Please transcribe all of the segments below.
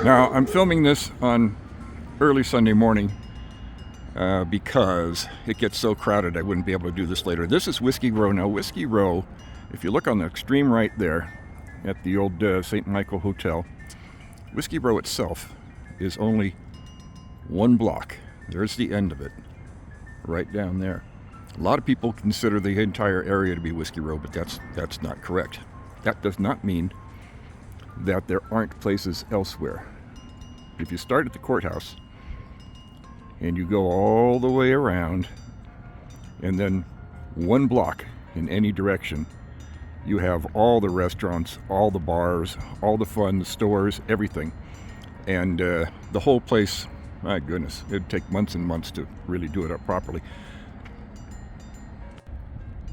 Now, I'm filming this on early Sunday morning because it gets so crowded I wouldn't be able to do this later. This is Whiskey Row. Now, Whiskey Row, if you look on the extreme right there at the old St. Michael Hotel, Whiskey Row itself is only one block. There's the end of it, right down there. A lot of people consider the entire area to be Whiskey Row, but that's not correct. That does not mean that there aren't places elsewhere. If you start at the courthouse and you go all the way around and then one block in any direction, you have all the restaurants, all the bars, all the fun, the stores, everything. And the whole place, my goodness, it'd take months and months to really do it up properly.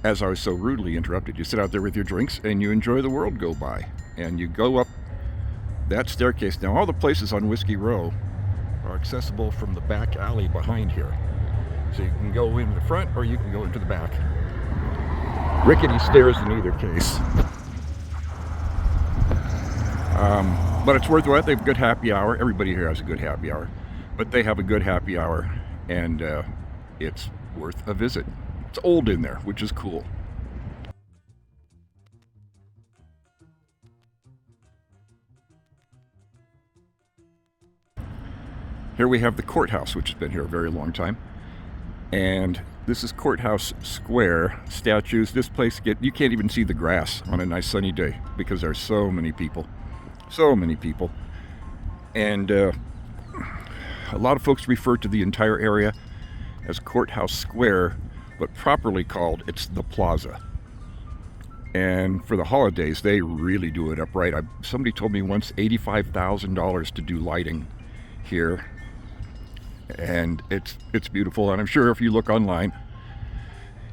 As I was so rudely interrupted, you sit out there with your drinks and you enjoy the world go by. And you go up that staircase. Now, all the places on Whiskey Row are accessible from the back alley behind here. So you can go in the front or you can go into the back. Rickety stairs in either case. But it's worth it. They have a good happy hour. Everybody here has a good happy hour. But they have a good happy hour, and it's worth a visit. It's old in there, which is cool. Here we have the courthouse, which has been here a very long time. And this is Courthouse Square. Statues. This place, you can't even see the grass on a nice sunny day because there's so many people. So many people. And a lot of folks refer to the entire area as Courthouse Square, but properly called, it's the Plaza. And for the holidays, they really do it up right. Somebody told me once $85,000 to do lighting here. And it's beautiful, and I'm sure if you look online,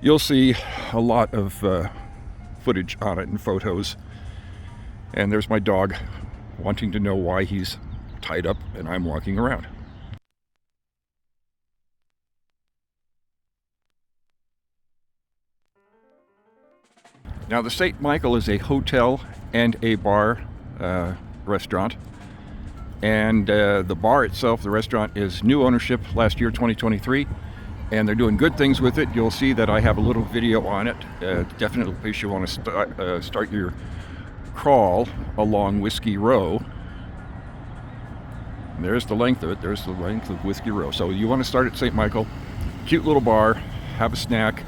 you'll see a lot of footage on it and photos. And there's my dog wanting to know why he's tied up and I'm walking around. Now, the St. Michael is a hotel and a bar restaurant. And the bar itself, the restaurant, is new ownership last year, 2023. And they're doing good things with it. You'll see that I have a little video on it. Definitely a place you want to start your crawl along Whiskey Row. And there's the length of it. There's the length of Whiskey Row. So you want to start at St. Michael. Cute little bar. Have a snack.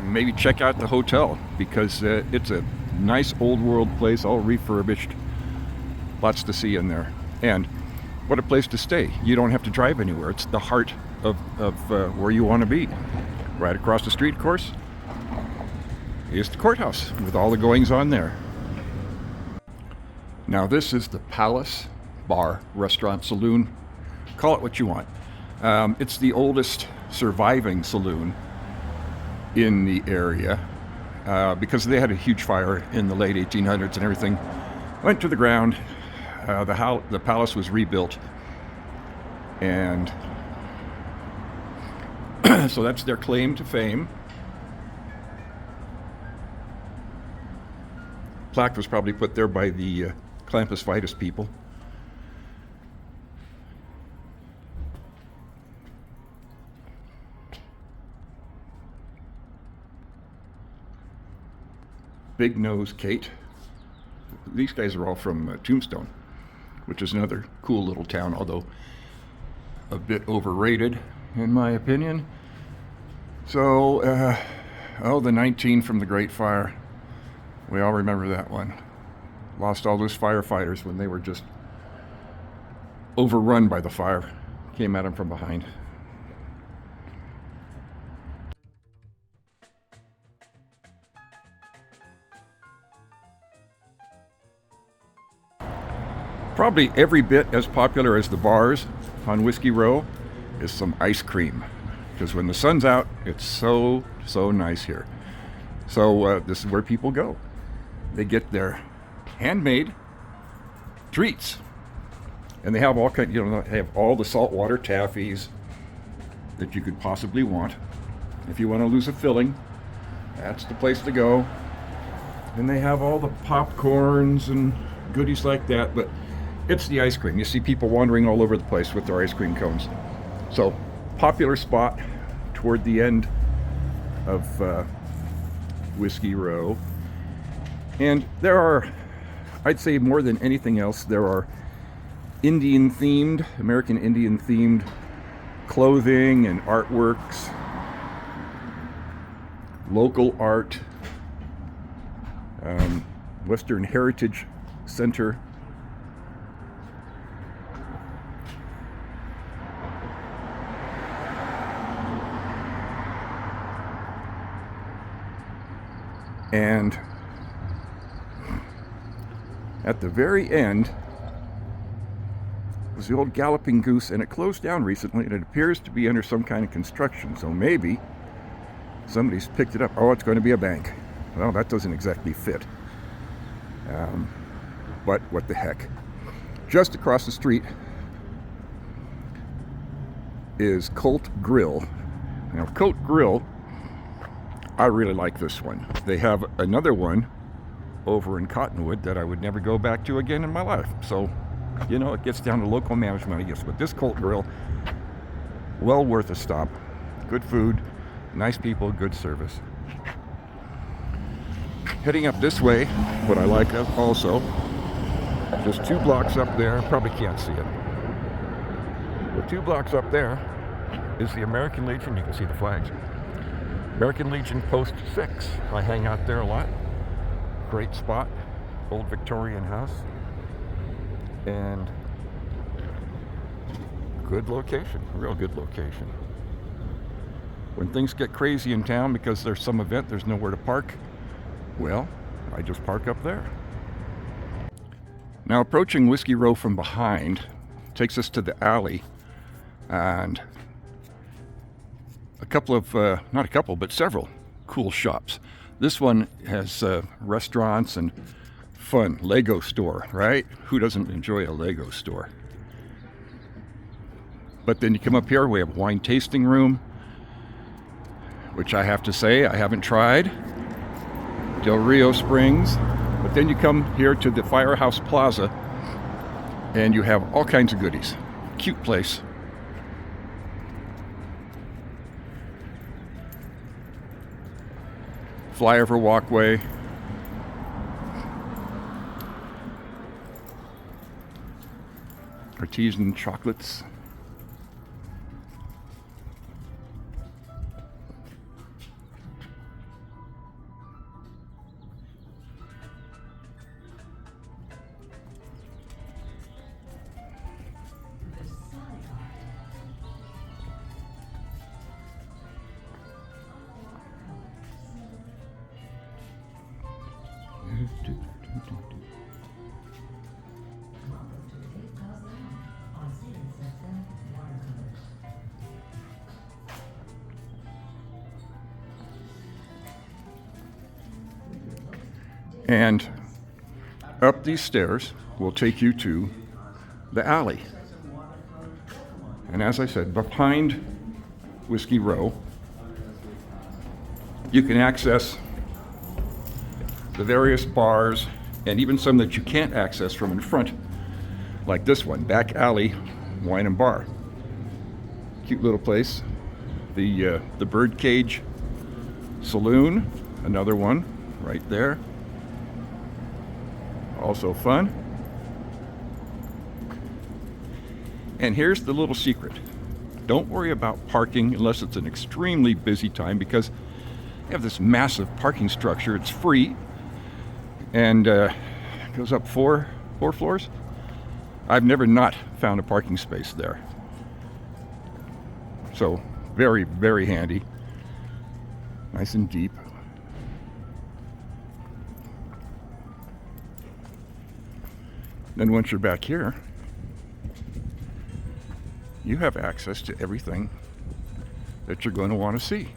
Maybe check out the hotel because it's a nice old world place, all refurbished. Lots to see in there. And what a place to stay. You don't have to drive anywhere. It's the heart of where you want to be. Right across the street, of course, is the courthouse with all the goings on there. Now, this is the Palace Bar, Restaurant, Saloon. Call it what you want. It's the oldest surviving saloon in the area because they had a huge fire in the late 1800s and everything went to the ground. The palace was rebuilt, and so that's their claim to fame. Plaque was probably put there by the Clampus Vitus people. Big Nose Kate. These guys are all from Tombstone, which is another cool little town, although a bit overrated, in my opinion. So, the 19 from the Great Fire. We all remember that one. Lost all those firefighters when they were just overrun by the fire. Came at them from behind. Probably every bit as popular as the bars on Whiskey Row is some ice cream. Because when the sun's out, it's so nice here. So this is where people go. They get their handmade treats. And they have all kind, they have all the saltwater taffies that you could possibly want. If you want to lose a filling, that's the place to go. And they have all the popcorns and goodies like that. But It's the ice cream. You see people wandering all over the place with their ice cream cones. So, popular spot toward the end of Whiskey Row. And there are, I'd say more than anything else, there are American Indian themed clothing and artworks, local art, Western Heritage Center. And at the very end was the old Galloping Goose, and it closed down recently, and it appears to be under some kind of construction. So maybe somebody's picked it up. Oh, it's going to be a bank. Well, that doesn't exactly fit. But what the heck. Just across the street is Colt Grill. Now, Colt Grill, I really like this one. They have another one over in Cottonwood that I would never go back to again in my life. So, you know, it gets down to local management, I guess. But this Colt Grill, well worth a stop. Good food, nice people, good service. Heading up this way, what I like also, just 2 blocks up there, probably can't see it. But 2 blocks up there is the American Legion. You can see the flags. American Legion Post 6. I hang out there a lot. Great spot. Old Victorian house. And good location. Real good location. When things get crazy in town because there's some event, there's nowhere to park, well, I just park up there. Now, approaching Whiskey Row from behind takes us to the alley, and several cool shops. This one has restaurants and fun. Lego store, right? Who doesn't enjoy a Lego store? But then you come up here, we have wine tasting room, which I have to say I haven't tried. Del Rio Springs. But then you come here to the Firehouse Plaza, and you have all kinds of goodies. Cute place. Flyover walkway. Artisan chocolates. And up these stairs will take you to the alley. And as I said, behind Whiskey Row, you can access the various bars and even some that you can't access from in front, like this one, Back Alley Wine and Bar. Cute little place. The Birdcage Saloon, another one right there. Also fun. And here's the little secret. Don't worry about parking unless it's an extremely busy time, because you have this massive parking structure. It's free and goes up four floors. I've never not found a parking space there. So very, very handy. Nice and deep. Then once you're back here, you have access to everything that you're going to want to see.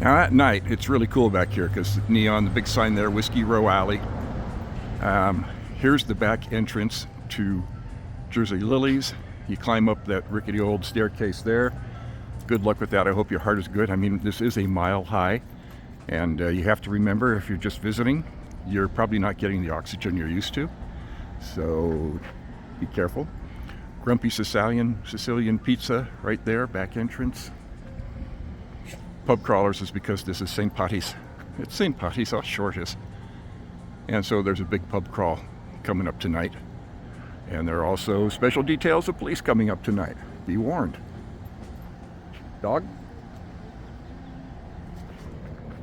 Now at night, it's really cool back here because neon, the big sign there, Whiskey Row Alley. Here's the back entrance to Jersey Lilies. You climb up that rickety old staircase there. good luck with that. I hope your heart is good. I mean, this is a mile high, and you have to remember, if you're just visiting, you're probably not getting the oxygen you're used to, so be careful. Grumpy Sicilian Pizza right there, back entrance. Pub crawlers is because this is St. Patty's. It's St. Patty's, how short it is. And so there's a big pub crawl coming up tonight. And there are also special details of police coming up tonight. Be warned. Dog?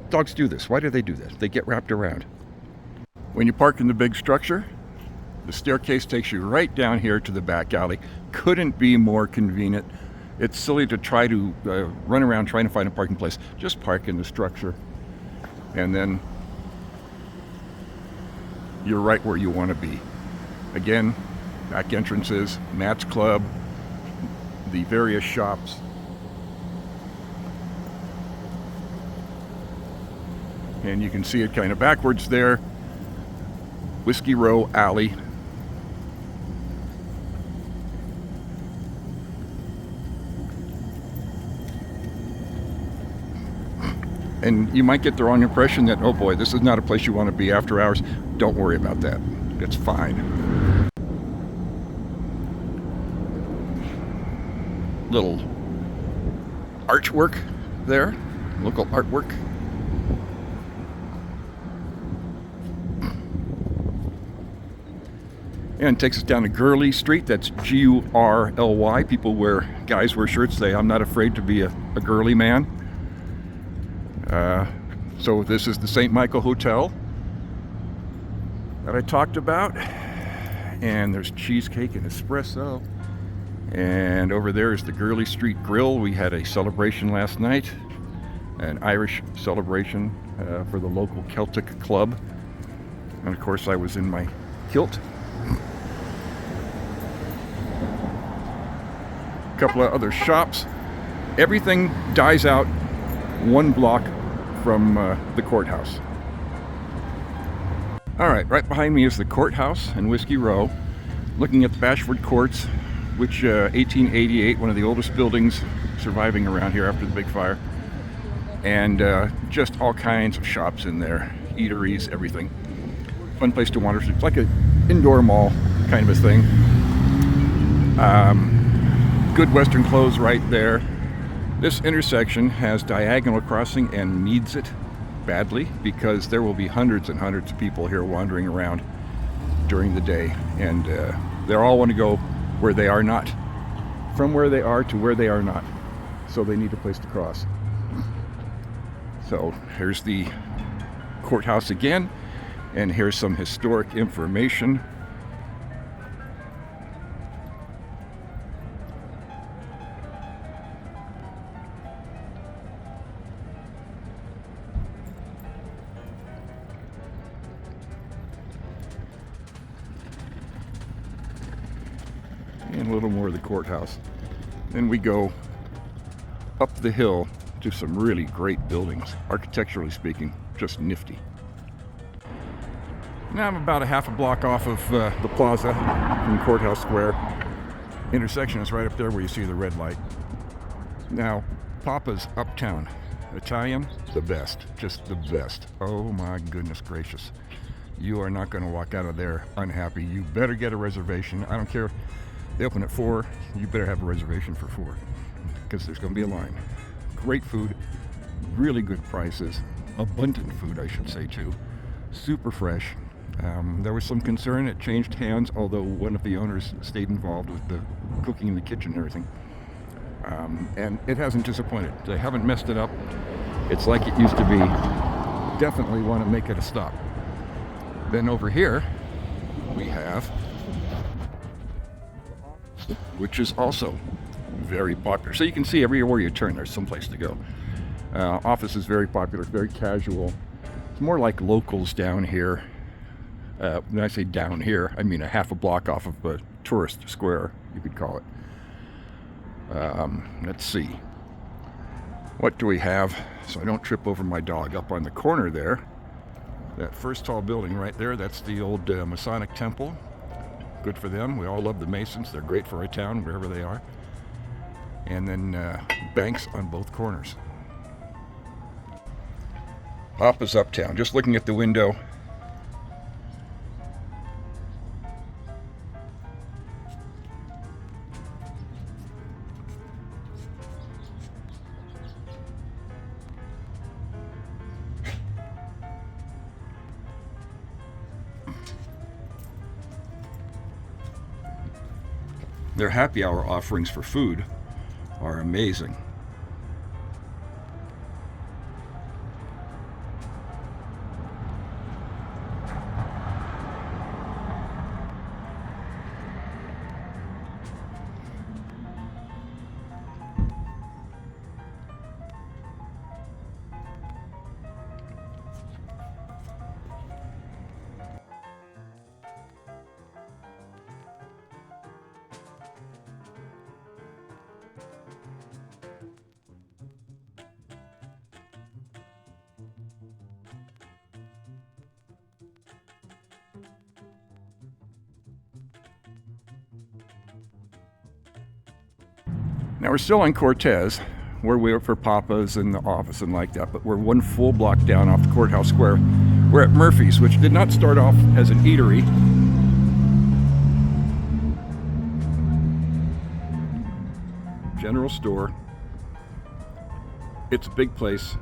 Dogs do this. Why do they do this? They get wrapped around. When you park in the big structure, the staircase takes you right down here to the back alley. Couldn't be more convenient. It's silly to try to run around trying to find a parking place. Just park in the structure, and then you're right where you want to be. Again, back entrances, Matt's Club, the various shops. And you can see it kind of backwards there. Whiskey Row Alley. And you might get the wrong impression that, oh boy, this is not a place you want to be after hours. Don't worry about that. It's fine. Little artwork there, local artwork. And it takes us down to Gurley Street. That's G-U-R-L-Y. Guys wear shirts say, I'm not afraid to be a girly man. So this is the St. Michael Hotel that I talked about. And there's cheesecake and espresso. And over there is the Gurley Street Grill. We had a celebration last night, an Irish celebration for the local Celtic club. And of course I was in my kilt. A couple of other shops. Everything dies out 1 block from the courthouse. All right, right behind me is the courthouse and Whiskey Row. Looking at the Bashford Courts, which 1888, one of the oldest buildings surviving around here after the big fire. And just all kinds of shops in there, eateries, everything. Fun place to wander. It's like an indoor mall kind of a thing. Good Western clothes right there. This intersection has diagonal crossing and needs it badly because there will be hundreds and hundreds of people here wandering around during the day, and they all want to go where they are not, from where they are to where they are not, so they need a place to cross. So here's the courthouse again, and here's some historic information. And a little more of the courthouse. Then we go up the hill to some really great buildings, architecturally speaking, just nifty. Now I'm about a half a block off of the plaza in Courthouse Square. Intersection is right up there where you see the red light. Now, Papa's Uptown. Italian, the best, just the best. Oh my goodness gracious. You are not going to walk out of there unhappy. You better get a reservation. I don't care. They open at 4. You better have a reservation for 4 because there's going to be a line. Great food, really good prices, abundant food, I should say, too. Super fresh. There was some concern it changed hands, although one of the owners stayed involved with the cooking in the kitchen and everything. And it hasn't disappointed. They haven't messed it up. It's like it used to be. Definitely want to make it a stop. Then over here, we have, which is also very popular. So you can see everywhere you turn, there's some place to go. Office is very popular, very casual. It's more like locals down here. When I say down here, I mean a half a block off of a tourist square, you could call it. Let's see. What do we have? So I don't trip over my dog. Up on the corner there, that first tall building right there, that's the old Masonic Temple. Good for them. We all love the Masons. They're great for our town, wherever they are. and then banks on both corners. Papa's Uptown, just looking at the window. Their happy hour offerings for food are amazing. Now we're still on Cortez, where we were for Papa's and the office and like that, but we're one full block down off the Courthouse Square. We're at Murphy's, which did not start off as an eatery. General store. It's a big place.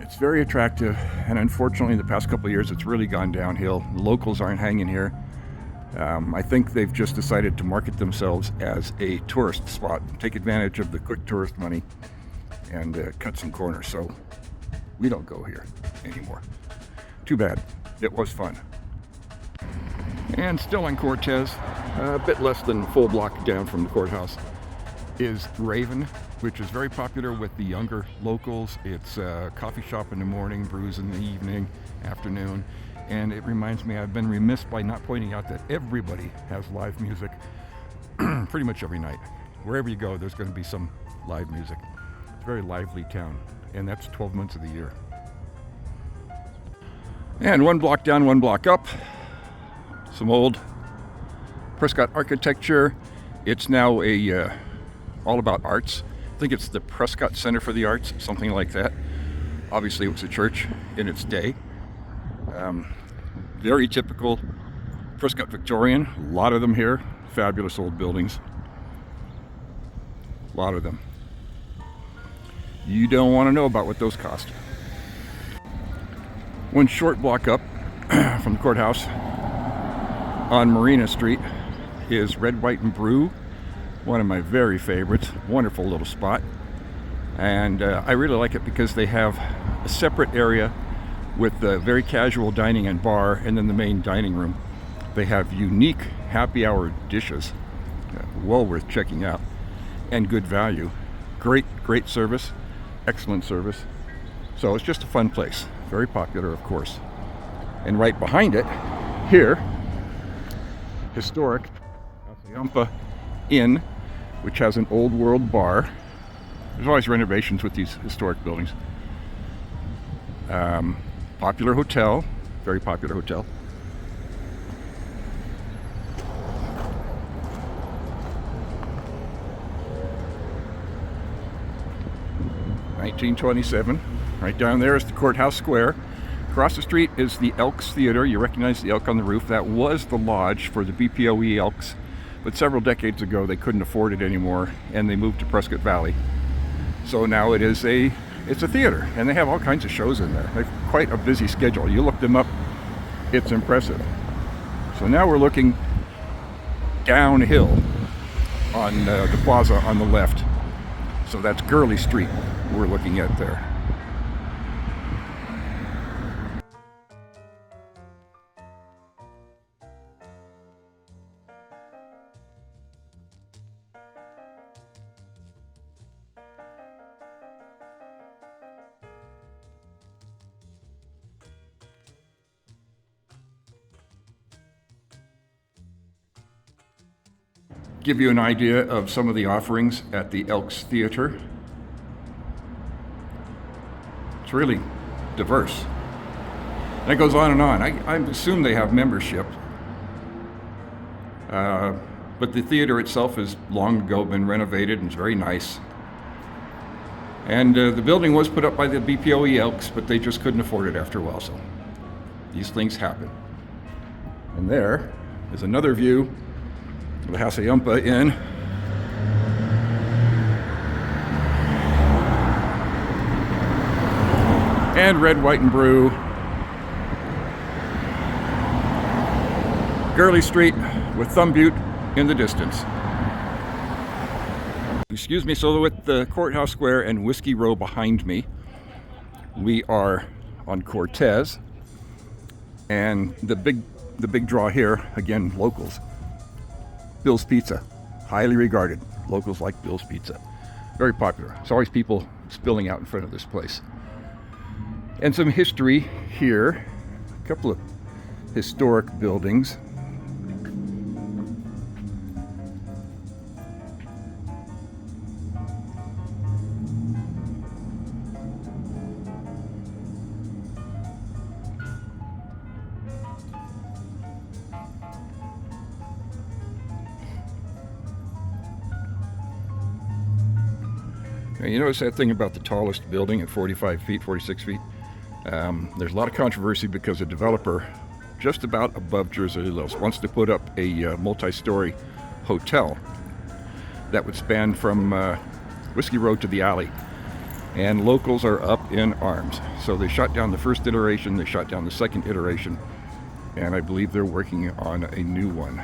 It's very attractive, and unfortunately the past couple of years it's really gone downhill. Locals aren't hanging here. I think they've just decided to market themselves as a tourist spot, take advantage of the quick tourist money, and cut some corners. So we don't go here anymore. Too bad. It was fun. And still on Cortez, a bit less than a full block down from the courthouse, is Raven, which is very popular with the younger locals. It's a coffee shop in the morning, brews in the evening, afternoon. And it reminds me, I've been remiss by not pointing out that everybody has live music pretty much every night. Wherever you go, there's going to be some live music. It's a very lively town, and that's 12 months of the year. And one block down, one block up, some old Prescott architecture. It's now all about arts. I think it's the Prescott Center for the Arts, something like that. Obviously, it was a church in its day. Very typical Prescott Victorian. A lot of them here. Fabulous old buildings. A lot of them. You don't want to know about what those cost. One short block up from the courthouse on Marina Street is Red, White, and Brew. One of my very favorites. Wonderful little spot. And I really like it because they have a separate area with the very casual dining and bar, and then the main dining room. They have unique happy hour dishes, well worth checking out, and good value. Great service, excellent service. So it's just a fun place, very popular, of course. And right behind it, here, historic Yavapai Inn, which has an old world bar. There's always renovations with these historic buildings. Popular hotel, very popular hotel. $1927. Right down there is the Courthouse Square. Across the street is the Elks Theater. You recognize the elk on the roof. That was the lodge for the BPOE Elks, but several decades ago they couldn't afford it anymore, and they moved to Prescott Valley. So now it's a theater, and they have all kinds of shows in there. They have quite a busy schedule. You look them up, it's impressive. So now we're looking downhill on the plaza on the left. So that's Gurley Street we're looking at there. Give you an idea of some of the offerings at the Elks Theater. It's really diverse. And it goes on and on. I assume they have membership. But the theater itself has long ago been renovated and it's very nice. And the building was put up by the BPOE Elks, but they just couldn't afford it after a while, so these things happen. And there is another view of the Hassayampa Inn. And Red, White, and Brew. Gurley Street with Thumb Butte in the distance. Excuse me, so with the Courthouse Square and Whiskey Row behind me, we are on Cortez. And the big draw here, again, locals. Bill's Pizza, highly regarded. Locals like Bill's Pizza. Very popular. There's always people spilling out in front of this place. And some history here. A couple of historic buildings. Now, you notice that thing about the tallest building at 45 feet, 46 feet? There's a lot of controversy because a developer just about above Jersey Hills wants to put up a multi-story hotel that would span from Whiskey Road to the alley. And locals are up in arms. So they shut down the first iteration, they shut down the second iteration, and I believe they're working on a new one.